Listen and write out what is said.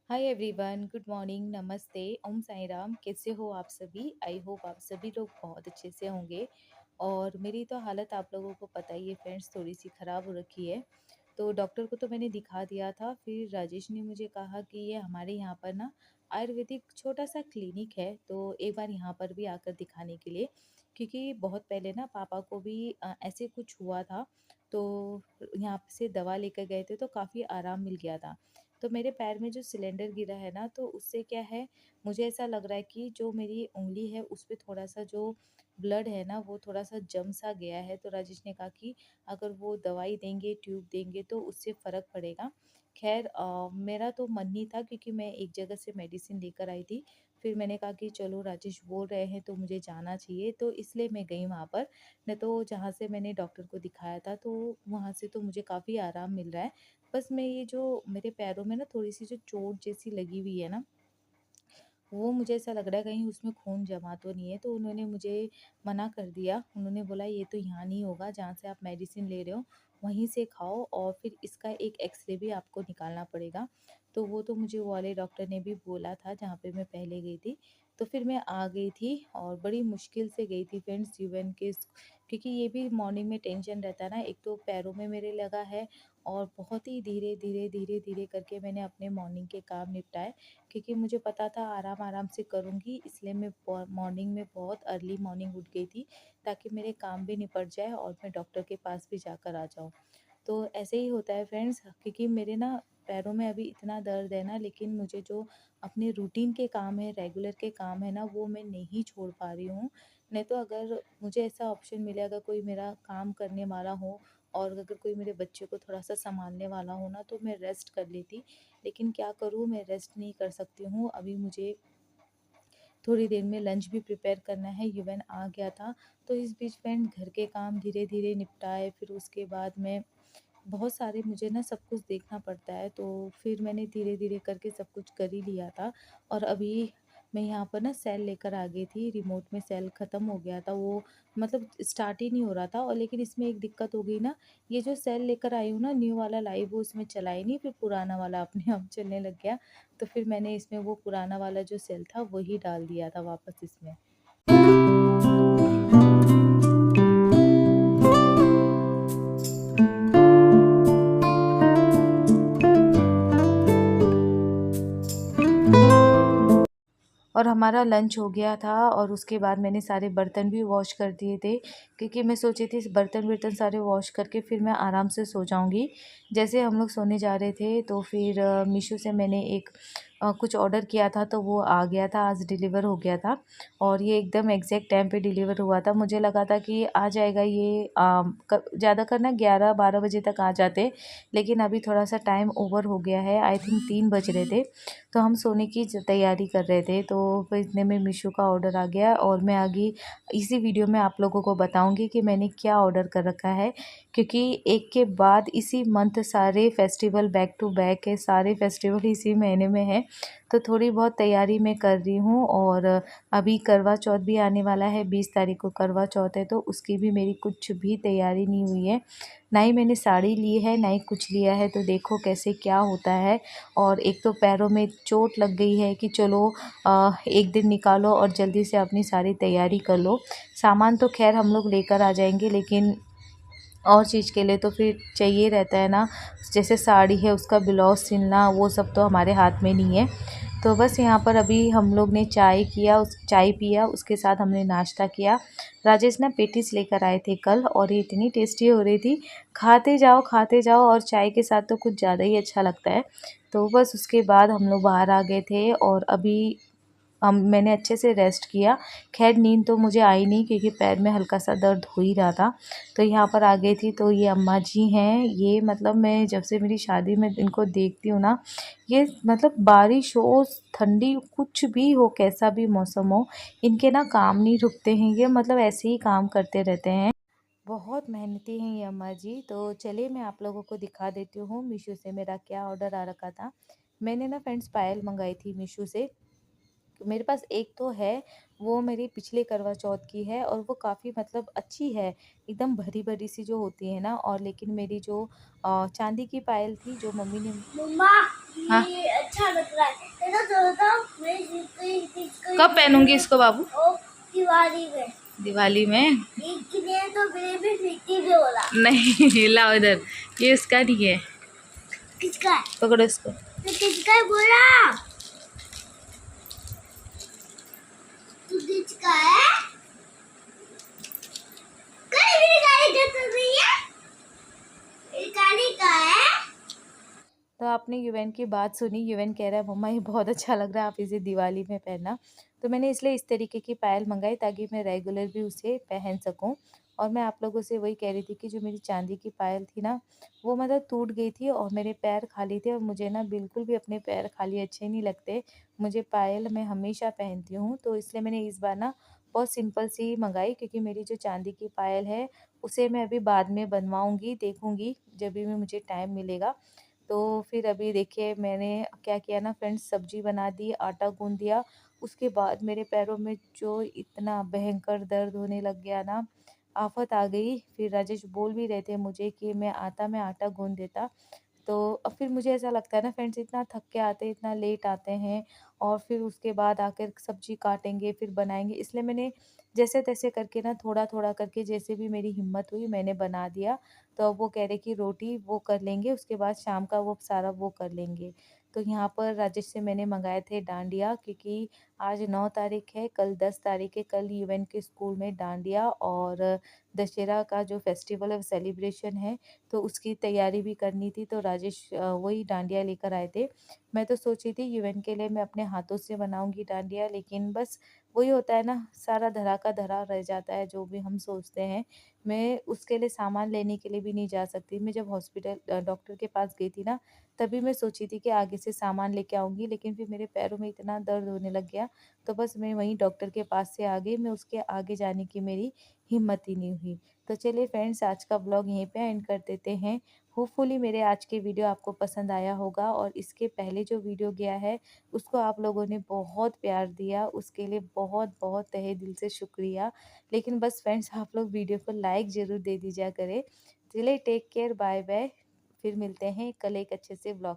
Hi everyone, good morning, नमस्ते, ओम साई राम। कैसे हो आप सभी? आई होप आप सभी लोग बहुत अच्छे से होंगे। और मेरी तो हालत आप लोगों को पता ही है फ्रेंड्स, थोड़ी सी ख़राब हो रखी है। तो डॉक्टर को तो मैंने दिखा दिया था। फिर राजेश ने मुझे कहा कि ये हमारे यहाँ पर ना आयुर्वेदिक छोटा सा क्लिनिक है, तो एक बार यहाँ पर भी आकर दिखाने के लिए। क्योंकि बहुत पहले ना पापा को भी ऐसे कुछ हुआ था, तो यहाँ से दवा लेकर गए थे तो काफ़ी आराम मिल गया था। तो मेरे पैर में जो सिलेंडर गिरा है ना, तो उससे क्या है, मुझे ऐसा लग रहा है कि जो मेरी उँगली है उस पे थोड़ा सा जो ब्लड है ना, वो थोड़ा सा जम सा गया है। तो राजेश ने कहा कि अगर वो दवाई देंगे, ट्यूब देंगे तो उससे फ़र्क पड़ेगा। खैर मेरा तो मन नहीं था, क्योंकि मैं एक जगह से मेडिसिन लेकर आई थी। फिर मैंने कहा कि चलो राजेश बोल रहे हैं तो मुझे जाना चाहिए, तो इसलिए मैं गई वहाँ पर। नहीं तो जहाँ से मैंने डॉक्टर को दिखाया था, तो वहाँ से तो मुझे काफ़ी आराम मिल रहा है। बस मैं ये जो मेरे पैरों में ना थोड़ी-सी जो चोट जैसी लगी हुई है ना, वो मुझे ऐसा लग रहा है कहीं उसमें खून जमा तो नहीं है। तो उन्होंने मुझे मना कर दिया। उन्होंने बोला ये तो यहाँ नहीं होगा, जहाँ से आप मेडिसिन ले रहे हो वहीं से खाओ, और फिर इसका एक एक्स-रे भी आपको निकालना पड़ेगा। तो वो तो मुझे वो वाले डॉक्टर ने भी बोला था जहाँ पे मैं पहले गई थी। तो फिर मैं आ गई थी और बड़ी मुश्किल से गई थी फ्रेंड्स, जीवन के क्योंकि ये भी मॉर्निंग में टेंशन रहता है ना, एक तो पैरों में मेरे लगा है, और बहुत ही धीरे धीरे धीरे धीरे करके मैंने अपने मॉर्निंग के काम निपटाए। क्योंकि मुझे पता था आराम-आराम से करूँगी, इसलिए मैं मॉर्निंग में बहुत अर्ली मॉर्निंग उठ गई थी, ताकि मेरे काम भी निपट जाए और मैं डॉक्टर के पास भी जाकर आ जाऊँ। तो ऐसे ही होता है फ्रेंड्स, क्योंकि मेरे ना पैरों में अभी इतना दर्द है ना, लेकिन मुझे जो अपने रूटीन के काम है, रेगुलर के काम है ना, वो मैं नहीं छोड़ पा रही हूँ। नहीं तो अगर मुझे ऐसा ऑप्शन मिले, अगर कोई मेरा काम करने वाला हो और अगर कोई मेरे बच्चे को थोड़ा-सा सँभालने वाला हो ना, तो मैं रेस्ट कर लेती। लेकिन क्या करूँ, मैं रेस्ट नहीं कर सकती हूँ। अभी मुझे थोड़ी देर में लंच भी प्रिपेयर करना है, युवन आ गया था। तो इस बीच फ्रेंड घर के काम धीरे-धीरे निपटाए, फिर उसके बाद में बहुत सारे मुझे ना सब कुछ देखना पड़ता है, तो फिर मैंने धीरे-धीरे करके सब कुछ कर ही लिया था। और अभी मैं यहाँ पर ना सेल लेकर आ गई थी, रिमोट में सेल ख़त्म हो गया था, वो मतलब स्टार्ट ही नहीं हो रहा था। और लेकिन इसमें एक दिक्कत हो गई ना, ये जो सेल लेकर आई हूँ ना न्यू वाला लाइव, वो इसमें चला ही नहीं, फिर पुराना वाला अपने आप चलने लग गया। तो फिर मैंने इसमें वो पुराना वाला जो सेल था वही डाल दिया था वापस इसमें। और हमारा लंच हो गया था, और उसके बाद मैंने सारे बर्तन भी वॉश कर दिए थे, क्योंकि मैं सोची थी बर्तन-वर्तन सारे वॉश करके फिर मैं आराम से सो जाऊँगी। जैसे हम लोग सोने जा रहे थे, तो फिर मीशो से मैंने एक कुछ ऑर्डर किया था, तो वो आ गया था, आज डिलीवर हो गया था। और ये एकदम एग्जैक्ट टाइम पे डिलीवर हुआ था। मुझे लगा था कि आ जाएगा ये ज़्यादा करना 11-12 बजे तक आ जाते, लेकिन अभी थोड़ा सा टाइम ओवर हो गया है, आई थिंक 3 बज रहे थे। तो हम सोने की तैयारी कर रहे थे, तो फिर इतने में मीशो का ऑर्डर आ गया, और मैं आगे इसी वीडियो में आप लोगों को बताऊंगी कि मैंने क्या ऑर्डर कर रखा है। क्योंकि एक के बाद इसी मंथ सारे फेस्टिवल बैक टू बैक है, सारे फेस्टिवल इसी महीने में है। तो थोड़ी बहुत तैयारी मैं कर रही हूँ। और अभी करवा चौथ भी आने वाला है, 20 तारीख को करवा चौथ है, तो उसकी भी मेरी कुछ भी तैयारी नहीं हुई है। ना ही मैंने साड़ी ली है, ना ही कुछ लिया है, तो देखो कैसे क्या होता है। और एक तो पैरों में चोट लग गई है कि चलो एक दिन निकालो और जल्दी से अपनी सारी तैयारी कर लो। सामान तो खैर हम लोग लेकर आ जाएंगे, लेकिन और चीज़ के लिए तो फिर चाहिए रहता है ना। जैसे साड़ी है उसका ब्लाउज सिलना, वो सब तो हमारे हाथ में नहीं है। तो बस यहाँ पर अभी हम लोग ने चाय पिया, उसके साथ हमने नाश्ता किया। राजेश ना पेटीज लेकर आए थे कल, और ये इतनी टेस्टी हो रही थी, खाते जाओ, और चाय के साथ तो कुछ ज़्यादा ही अच्छा लगता है। तो बस उसके बाद हम लोग बाहर आ गए थे, और अभी मैंने अच्छे से रेस्ट किया। खैर नींद तो मुझे आई नहीं, क्योंकि पैर में हल्का सा दर्द हो ही रहा था। तो यहाँ पर आ गई थी, तो ये अम्मा जी हैं, ये मतलब मैं जब से मेरी शादी में इनको देखती हूँ ना, ये मतलब बारिश हो, ठंडी, कुछ भी हो, कैसा भी मौसम हो, इनके ना काम नहीं रुकते हैं, ये मतलब ऐसे ही काम करते रहते हैं। बहुत मेहनती हैं ये अम्मा जी। तो चलिए मैं आप लोगों को दिखा देती हूँ मीशो से मेरा क्या ऑर्डर आ रखा था। मैंने ना फ्रेंड्स पायल मंगाई थी मीशो से। मेरे पास एक तो है, वो मेरी पिछले करवा चौथ की है, और वो काफ़ी मतलब अच्छी है, एकदम भरी भरी सी जो होती है ना। और लेकिन मेरी जो चांदी की पायल थी, जो मम्मी ने हाँ, ये अच्छा लग रहा है। चलो चलो तो मैं कब पहनूंगी इसको बाबू? दिवाली में। दिवाली में? एक ने तो बेबी फिफ्टी भी बोला। नहीं लाओ इधर, ये इसका नहीं है। किसका है? पकड़ो इसको। तो किसका है बोला? तू किसका है? कहीं भी गाड़ी चल रही है। ये गाड़ी का है। तो आपने युवेन की बात सुनी। युवेन कह रहा है मम्मा ये बहुत अच्छा लग रहा है, आप इसे दिवाली में पहनना। तो मैंने इसलिए इस तरीके की पायल मंगाई ताकि मैं रेगुलर भी उसे पहन सकूं। और मैं आप लोगों से वही कह रही थी कि जो मेरी चांदी की पायल थी ना, वो मतलब टूट गई थी और मेरे पैर खाली थे, और मुझे ना बिल्कुल भी अपने पैर खाली अच्छे नहीं लगते। मुझे पायल मैं हमेशा पहनती हूँ, तो इसलिए मैंने इस बार ना बहुत सिंपल सी मंगाई, क्योंकि मेरी जो चांदी की पायल है उसे मैं अभी बाद में बनवाऊंगी, देखूंगी जब भी मुझे टाइम मिलेगा। तो फिर अभी देखिए मैंने क्या किया ना फ्रेंड्स, सब्जी बना दी, आटा गूंद दिया। उसके बाद मेरे पैरों में जो इतना भयंकर दर्द होने लग गया ना, आफत आ गई। फिर राजेश बोल भी रहे थे मुझे कि मैं आटा गूंद देता। तो अब फिर मुझे ऐसा लगता है ना फ्रेंड्स, इतना थक के आते हैं, इतना लेट आते हैं, और फिर उसके बाद आकर सब्जी काटेंगे फिर बनाएंगे, इसलिए मैंने जैसे तैसे करके ना थोड़ा थोड़ा करके जैसे भी मेरी हिम्मत हुई मैंने बना दिया। तो अब वो कह रहे कि रोटी वो कर लेंगे, उसके बाद शाम का वो सारा वो कर लेंगे। तो यहाँ पर राजेश से मैंने मंगाए थे डांडिया, क्योंकि आज 9 तारीख है, कल 10 तारीख है, कल यूएन के स्कूल में डांडिया और दशहरा का जो फेस्टिवल है सेलिब्रेशन है, तो उसकी तैयारी भी करनी थी। तो राजेश वही डांडिया लेकर आए थे। मैं तो सोची थी यूएन के लिए मैं अपने हाथों से बनाऊंगी डांडिया, लेकिन बस वही होता है ना, सारा धरा का धरा रह जाता है जो भी हम सोचते हैं। मैं उसके लिए सामान लेने के लिए भी नहीं जा सकती। मैं जब हॉस्पिटल डॉक्टर के पास गई थी ना, तभी मैं सोची थी कि आगे से सामान लेके आऊँगी, लेकिन फिर मेरे पैरों में इतना दर्द होने लग गया, तो बस मैं वहीं डॉक्टर के पास से आ गई। मैं उसके आगे जाने की मेरी हिम्मत ही नहीं हुई। तो चलिए फ्रेंड्स, आज का व्लॉग यहीं पे एंड कर देते हैं। होपफुली मेरे आज के वीडियो आपको पसंद आया होगा, और इसके पहले जो वीडियो गया है उसको आप लोगों ने बहुत प्यार दिया, उसके लिए बहुत बहुत तहे दिल से शुक्रिया। लेकिन बस फ्रेंड्स, आप लोग वीडियो को लाइक ज़रूर दे दीजिए करें। चलिए टेक केयर, बाय बाय। फिर मिलते हैं कल एक अच्छे से व्लॉग